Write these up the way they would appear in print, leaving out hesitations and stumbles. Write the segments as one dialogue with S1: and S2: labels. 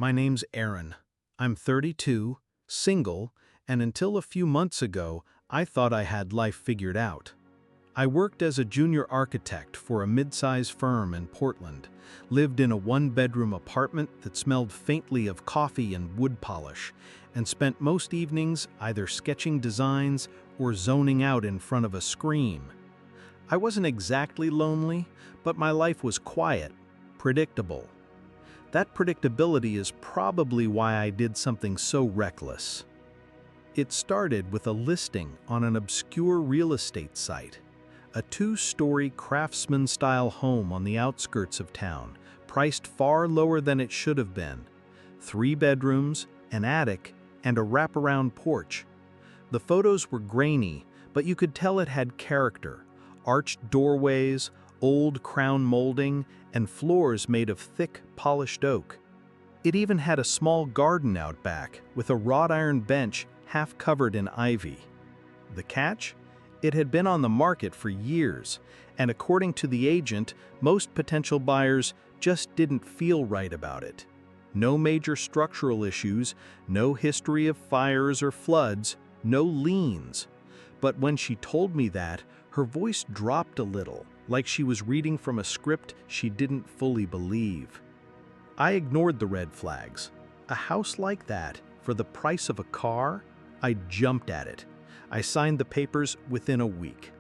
S1: My name's Aaron. I'm 32, single, and until a few months ago, I thought I had life figured out. I worked as a junior architect for a mid-size firm in Portland, lived in a one-bedroom apartment that smelled faintly of coffee and wood polish, and spent most evenings either sketching designs or zoning out in front of a screen. I wasn't exactly lonely, but my life was quiet, predictable. That predictability is probably why I did something so reckless. It started with a listing on an obscure real estate site, a two-story craftsman-style home on the outskirts of town, priced far lower than it should have been. 3 bedrooms, an attic, and a wraparound porch. The photos were grainy, but you could tell it had character. Arched doorways, old crown molding, and floors made of thick, polished oak. It even had a small garden out back, with a wrought iron bench half covered in ivy. The catch? It had been on the market for years, and according to the agent, most potential buyers just didn't feel right about it. No major structural issues, no history of fires or floods, no liens. But when she told me that, her voice dropped a little, like she was reading from a script she didn't fully believe. I ignored the red flags. A house like that, for the price of a car? I jumped at it. I signed the papers within a week.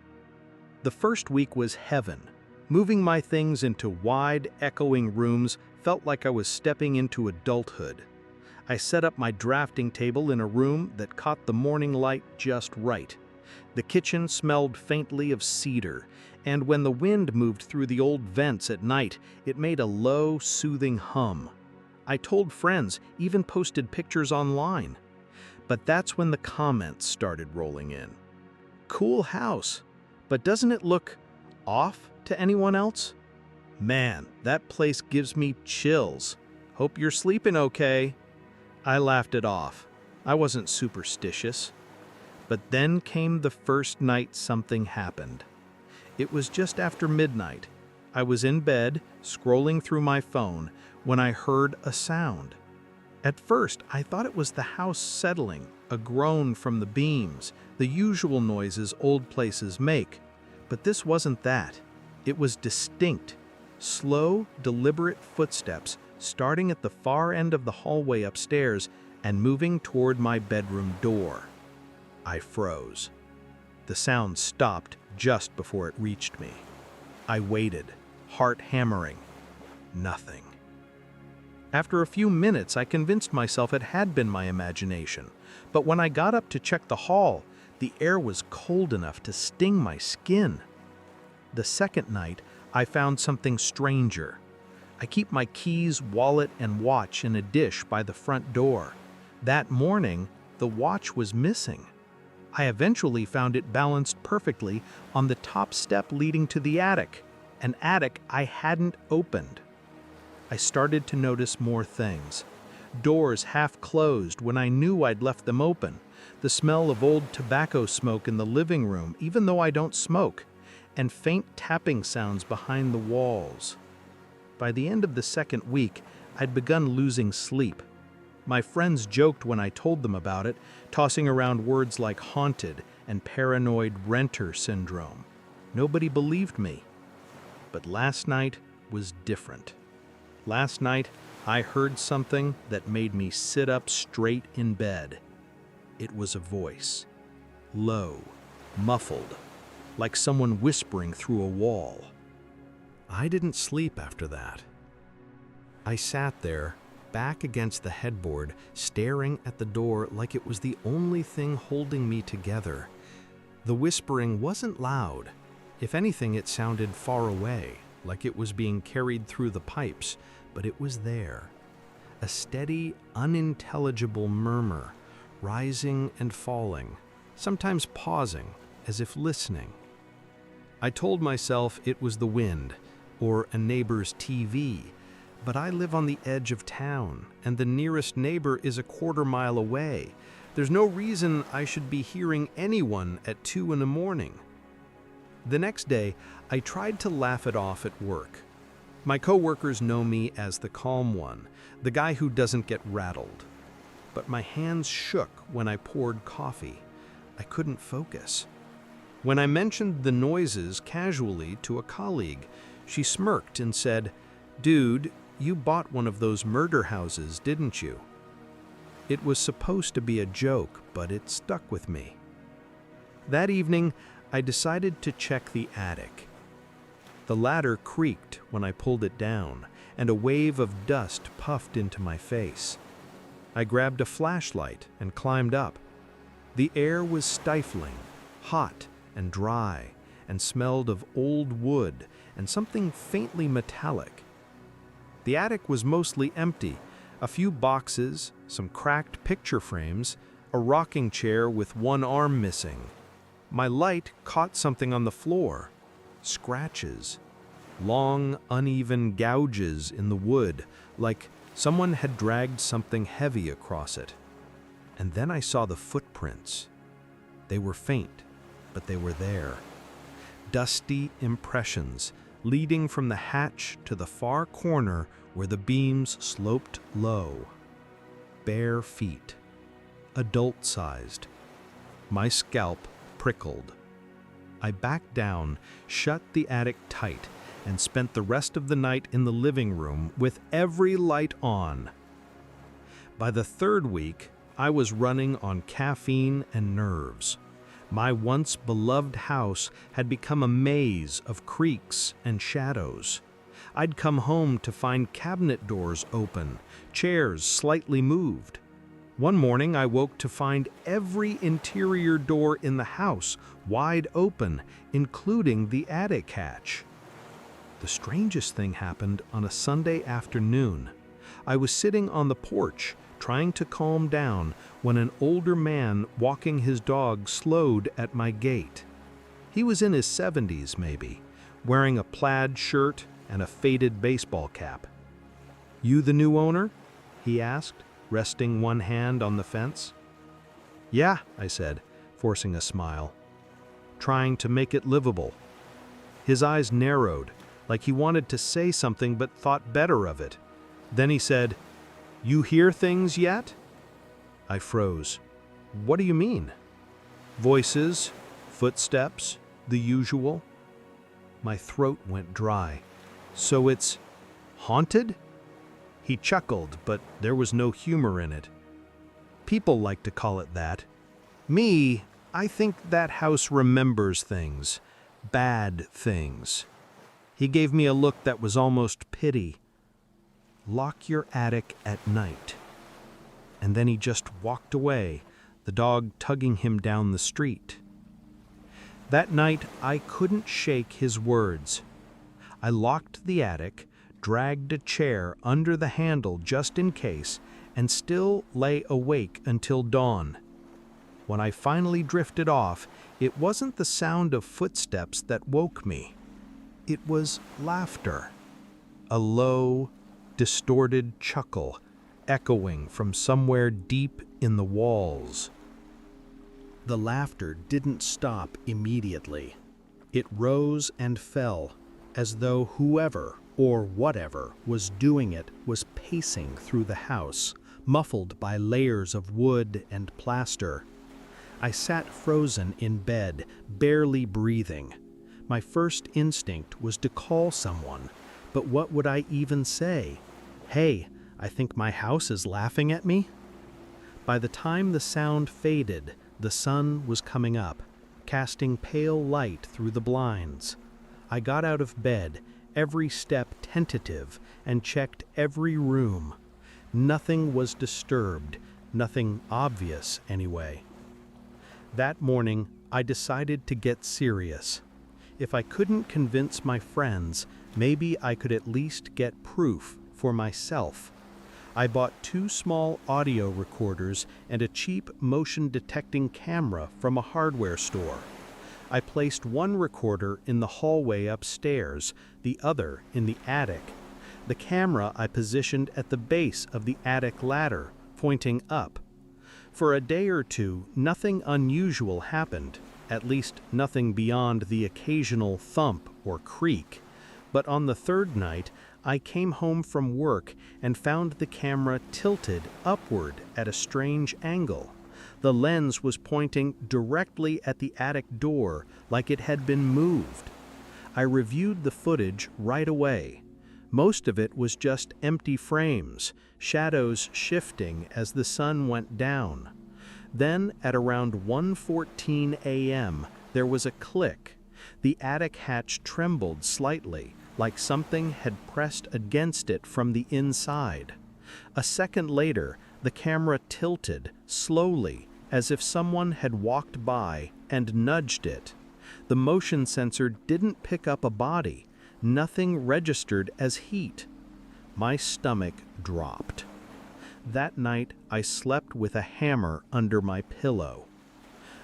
S1: The first week was heaven. Moving my things into wide, echoing rooms felt like I was stepping into adulthood. I set up my drafting table in a room that caught the morning light just right. The kitchen smelled faintly of cedar, and when the wind moved through the old vents at night, it made a low, soothing hum. I told friends, even posted pictures online. But that's when the comments started rolling in. Cool house, but doesn't it look off to anyone else? Man, that place gives me chills. Hope you're sleeping okay. I laughed it off. I wasn't superstitious. But then came the first night something happened. It was just after midnight. I was in bed, scrolling through my phone, when I heard a sound. At first, I thought it was the house settling, a groan from the beams, the usual noises old places make. But this wasn't that. It was distinct. Slow, deliberate footsteps, starting at the far end of the hallway upstairs and moving toward my bedroom door. I froze. The sound stopped just before it reached me. I waited, heart hammering. Nothing. After a few minutes, I convinced myself it had been my imagination, but when I got up to check the hall, the air was cold enough to sting my skin. The second night, I found something stranger. I keep my keys, wallet, and watch in a dish by the front door. That morning, the watch was missing. I eventually found it balanced perfectly on the top step leading to the attic, an attic I hadn't opened. I started to notice more things. Doors half closed when I knew I'd left them open, the smell of old tobacco smoke in the living room, even though I don't smoke, and faint tapping sounds behind the walls. By the end of the second week, I'd begun losing sleep. My friends joked when I told them about it, tossing around words like haunted and paranoid renter syndrome. Nobody believed me. But last night was different. Last night, I heard something that made me sit up straight in bed. It was a voice. Low, muffled, like someone whispering through a wall. I didn't sleep after that. I sat there, back against the headboard, staring at the door like it was the only thing holding me together. The whispering wasn't loud. If anything, it sounded far away, like it was being carried through the pipes, but it was there. A steady, unintelligible murmur, rising and falling, sometimes pausing, as if listening. I told myself it was the wind, or a neighbor's TV, but I live on the edge of town, and the nearest neighbor is a quarter-mile away. There's no reason I should be hearing anyone at 2 in the morning. The next day, I tried to laugh it off at work. My coworkers know me as the calm one, the guy who doesn't get rattled. But my hands shook when I poured coffee. I couldn't focus. When I mentioned the noises casually to a colleague, she smirked and said, "Dude, you bought one of those murder houses, didn't you?" It was supposed to be a joke, but it stuck with me. That evening, I decided to check the attic. The ladder creaked when I pulled it down, and a wave of dust puffed into my face. I grabbed a flashlight and climbed up. The air was stifling, hot and dry, and smelled of old wood and something faintly metallic. The attic was mostly empty. A few boxes, some cracked picture frames, a rocking chair with one arm missing. My light caught something on the floor. Scratches. Long, uneven gouges in the wood, like someone had dragged something heavy across it. And then I saw the footprints. They were faint, but they were there. Dusty impressions, leading from the hatch to the far corner where the beams sloped low. Bare feet, adult-sized. My scalp prickled. I backed down, shut the attic tight, and spent the rest of the night in the living room with every light on. By the third week, I was running on caffeine and nerves. My once beloved house had become a maze of creaks and shadows. I'd come home to find cabinet doors open, chairs slightly moved. One morning I woke to find every interior door in the house wide open, including the attic hatch. The strangest thing happened on a Sunday afternoon. I was sitting on the porch, trying to calm down, when an older man walking his dog slowed at my gate. He was in his 70s, maybe, wearing a plaid shirt and a faded baseball cap. "You the new owner?" he asked, resting one hand on the fence. "Yeah," I said, forcing a smile, trying to make it livable. His eyes narrowed, like he wanted to say something but thought better of it. Then he said, "You hear things yet?" I froze. "What do you mean?" "Voices, footsteps, the usual." My throat went dry. "So it's haunted?" He chuckled, but there was no humor in it. "People like to call it that. Me, I think that house remembers things, bad things." He gave me a look that was almost pity. "Lock your attic at night." And then he just walked away, the dog tugging him down the street. That night, I couldn't shake his words. I locked the attic, dragged a chair under the handle just in case, and still lay awake until dawn. When I finally drifted off, it wasn't the sound of footsteps that woke me. It was laughter. A low, distorted chuckle, echoing from somewhere deep in the walls. The laughter didn't stop immediately. It rose and fell, as though whoever or whatever was doing it was pacing through the house, muffled by layers of wood and plaster. I sat frozen in bed, barely breathing. My first instinct was to call someone, but what would I even say? "Hey, I think my house is laughing at me?" By the time the sound faded, the sun was coming up, casting pale light through the blinds. I got out of bed, every step tentative, and checked every room. Nothing was disturbed, nothing obvious anyway. That morning, I decided to get serious. If I couldn't convince my friends, maybe I could at least get proof for myself. I bought 2 small audio recorders and a cheap motion-detecting camera from a hardware store. I placed one recorder in the hallway upstairs, the other in the attic. The camera I positioned at the base of the attic ladder, pointing up. For a day or two, nothing unusual happened, at least nothing beyond the occasional thump or creak. But on the third night, I came home from work and found the camera tilted upward at a strange angle. The lens was pointing directly at the attic door like it had been moved. I reviewed the footage right away. Most of it was just empty frames, shadows shifting as the sun went down. Then, at around 1:14 a.m., there was a click. The attic hatch trembled slightly, like something had pressed against it from the inside. A second later, the camera tilted, slowly, as if someone had walked by and nudged it. The motion sensor didn't pick up a body. Nothing registered as heat. My stomach dropped. That night, I slept with a hammer under my pillow.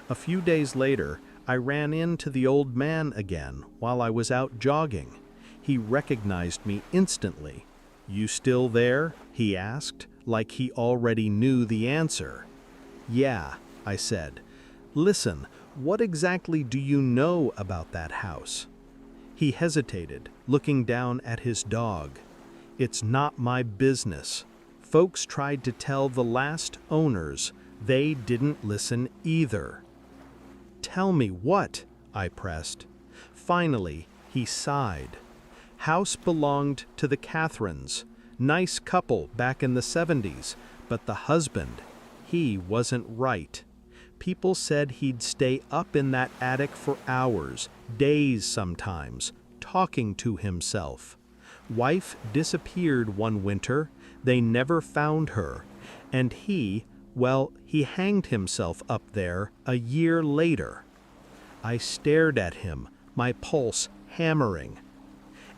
S1: A few days later, I ran into the old man again while I was out jogging. He recognized me instantly. "You still there?" he asked, like he already knew the answer. "Yeah," I said. "Listen, what exactly do you know about that house?" He hesitated, looking down at his dog. "It's not my business. Folks tried to tell the last owners. They didn't listen either." "Tell me what?" I pressed. Finally, he sighed. "House belonged to the Catherines. Nice couple back in the 70s, but the husband, he wasn't right. People said he'd stay up in that attic for hours, days sometimes, talking to himself. Wife disappeared one winter, they never found her, and he hanged himself up there a year later." I stared at him, my pulse hammering.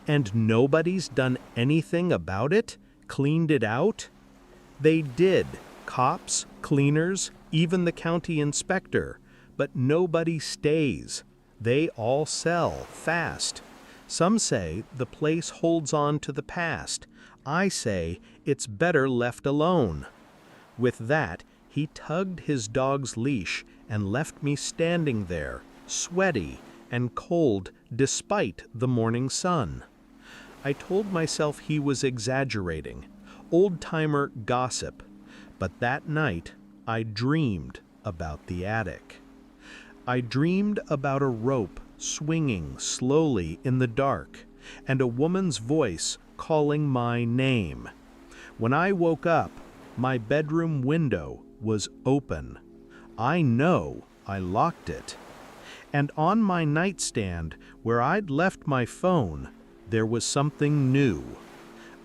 S1: "And nobody's done anything about it? Cleaned it out?" "They did. Cops, cleaners, even the county inspector. But nobody stays. They all sell, fast. Some say the place holds on to the past. I say it's better left alone." With that, he tugged his dog's leash and left me standing there, sweaty and cold despite the morning sun. I told myself he was exaggerating, old-timer gossip. But that night, I dreamed about the attic. I dreamed about a rope swinging slowly in the dark, and a woman's voice calling my name. When I woke up, my bedroom window was open. I know I locked it. And on my nightstand, where I'd left my phone, there was something new.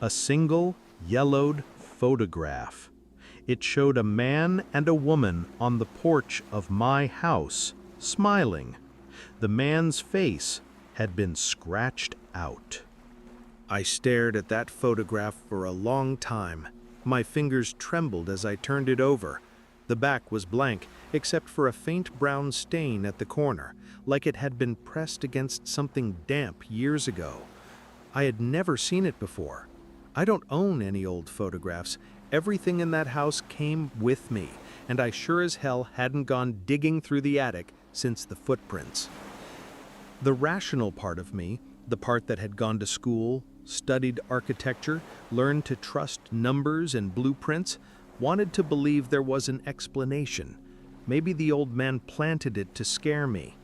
S1: A single, yellowed photograph. It showed a man and a woman on the porch of my house, smiling. The man's face had been scratched out. I stared at that photograph for a long time. My fingers trembled as I turned it over. The back was blank, except for a faint brown stain at the corner, like it had been pressed against something damp years ago. I had never seen it before. I don't own any old photographs. Everything in that house came with me, and I sure as hell hadn't gone digging through the attic since the footprints. The rational part of me, the part that had gone to school, studied architecture, learned to trust numbers and blueprints, wanted to believe there was an explanation. Maybe the old man planted it to scare me.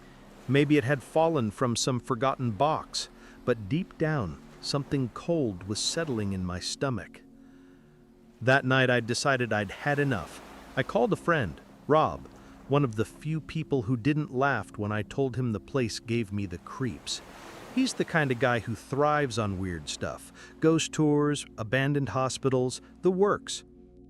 S1: Maybe it had fallen from some forgotten box, but deep down, something cold was settling in my stomach. That night I decided I'd had enough. I called a friend, Rob, one of the few people who didn't laugh when I told him the place gave me the creeps. He's the kind of guy who thrives on weird stuff, ghost tours, abandoned hospitals, the works.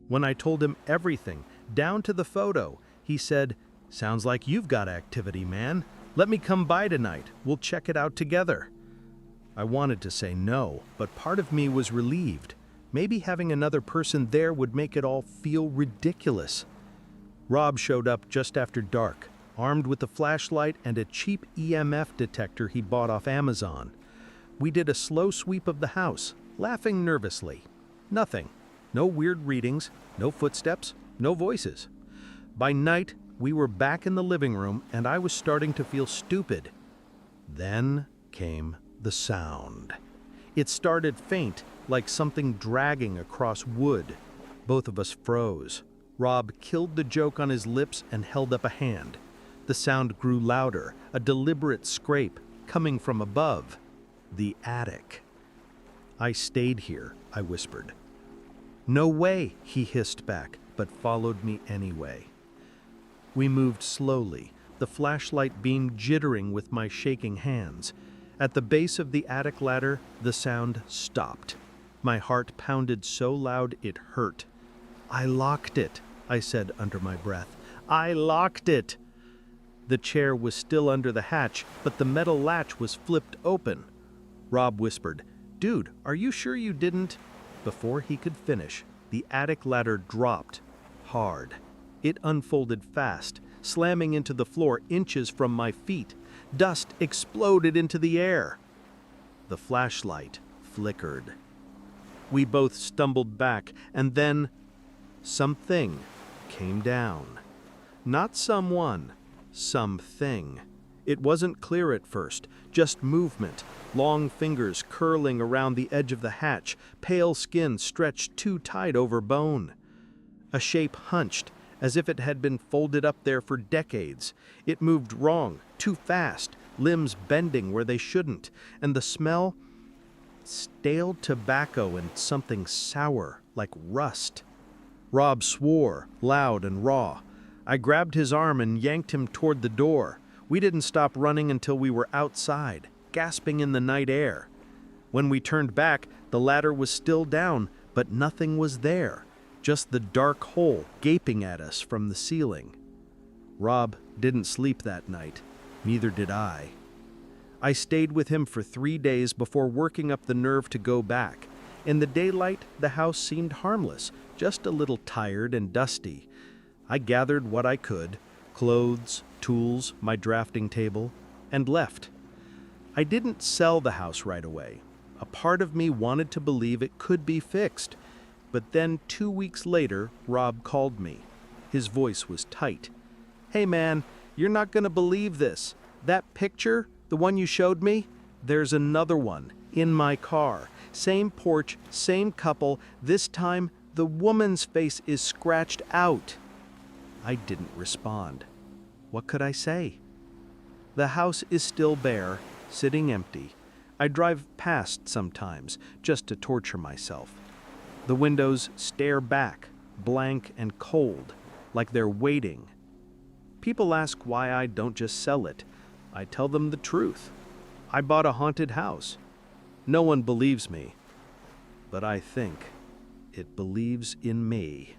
S1: When I told him everything, down to the photo, he said, "Sounds like you've got activity, man. Let me come by tonight. We'll check it out together." I wanted to say no, but part of me was relieved. Maybe having another person there would make it all feel ridiculous. Rob showed up just after dark, armed with a flashlight and a cheap EMF detector he bought off Amazon. We did a slow sweep of the house, laughing nervously. Nothing. No weird readings, no footsteps, no voices. By night, we were back in the living room and I was starting to feel stupid. Then came the sound. It started faint, like something dragging across wood. Both of us froze. Rob killed the joke on his lips and held up a hand. The sound grew louder, a deliberate scrape, coming from above. The attic. "I stayed here," I whispered. "No way," he hissed back, but followed me anyway. We moved slowly, the flashlight beam jittering with my shaking hands. At the base of the attic ladder, the sound stopped. My heart pounded so loud it hurt. "I locked it," I said under my breath. "I locked it!" The chair was still under the hatch, but the metal latch was flipped open. Rob whispered, "Dude, are you sure you didn't?" Before he could finish, the attic ladder dropped hard. It unfolded fast, slamming into the floor inches from my feet. Dust exploded into the air. The flashlight flickered. We both stumbled back, and then something came down. Not someone, something. It wasn't clear at first, just movement, long fingers curling around the edge of the hatch, pale skin stretched too tight over bone. A shape hunched, as if it had been folded up there for decades. It moved wrong, too fast, limbs bending where they shouldn't, and the smell? Stale tobacco and something sour, like rust. Rob swore, loud and raw. I grabbed his arm and yanked him toward the door. We didn't stop running until we were outside, gasping in the night air. When we turned back, the ladder was still down, but nothing was there. Just the dark hole gaping at us from the ceiling. Rob didn't sleep that night. Neither did I. I stayed with him for 3 days before working up the nerve to go back. In the daylight, the house seemed harmless, just a little tired and dusty. I gathered what I could, clothes, tools, my drafting table, and left. I didn't sell the house right away. A part of me wanted to believe it could be fixed. But then 2 weeks later, Rob called me. His voice was tight. "Hey man, you're not gonna believe this. That picture, the one you showed me, there's another one in my car. Same porch, same couple. This time, the woman's face is scratched out." I didn't respond. What could I say? The house is still bare, sitting empty. I drive past sometimes, just to torture myself. The windows stare back, blank and cold, like they're waiting. People ask why I don't just sell it. I tell them the truth. I bought a haunted house. No one believes me, but I think it believes in me.